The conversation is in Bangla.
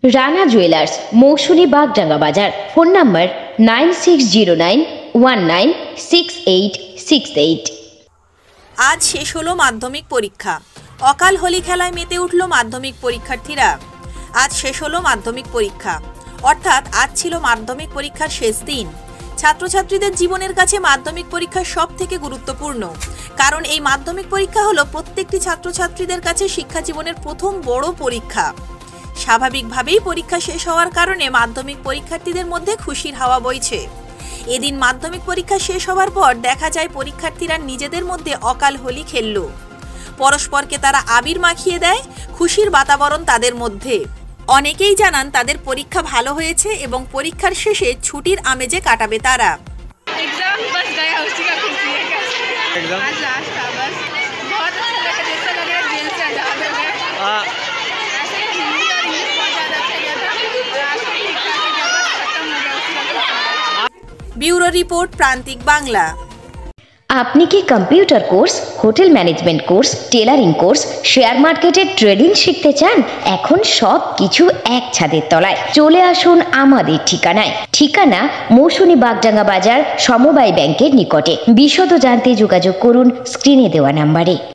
রানা জুয়েলার্স, মৌসুনী বাগডাঙ্গা বাজার। Phone number 9609196868। আজ শেষ হলো মাধ্যমিক পরীক্ষা। অকাল হোলি খেলায় মেতে উঠল মাধ্যমিক পরীক্ষার্থীরা। আজ শেষ হলো মাধ্যমিক পরীক্ষা, অর্থাৎ আজ ছিল মাধ্যমিক পরীক্ষার শেষ দিন। ছাত্রছাত্রীদের জীবনের কাছে মাধ্যমিক পরীক্ষা সব থেকে গুরুত্বপূর্ণ, কারণ এই মাধ্যমিক পরীক্ষা হলো প্রত্যেকটি ছাত্রছাত্রীদের কাছে শিক্ষা জীবনের প্রথম বড় পরীক্ষা। স্বাভাবিকভাবেই পরীক্ষা শেষ হওয়ার কারণে মাধ্যমিক পরীক্ষার্থীদের মধ্যে খুশির হাওয়া বইছে। এদিন মাধ্যমিক পরীক্ষা শেষ হওয়ার পর দেখা যায় পরীক্ষার্থীরা নিজেদের মধ্যে অকাল হোলি খেলল। পরস্পরকে তারা আবির মাখিয়ে দেয়, খুশির বাতাবরণ তাদের মধ্যে। অনেকেই জানান তাদের পরীক্ষা ভালো হয়েছে এবং পরীক্ষার শেষে ছুটির আমেজে কাটাবে তারা। ব্যুরো রিপোর্ট, প্রান্তিক বাংলা। আপনি কি computer course, hotel management course, tailoring course, share মার্কেটের ট্রেডিং শিখতে চান? এখন সব কিছু এক ছাদের তলায়। চলে আসুন আমাদের ঠিকানায়। ঠিকানা মৌসুনী বাগডাঙ্গা বাজার, সমবায় ব্যাংকের নিকটে। বিশদ জানতে যোগাযোগ করুন স্ক্রিনে দেওয়া নাম্বারে।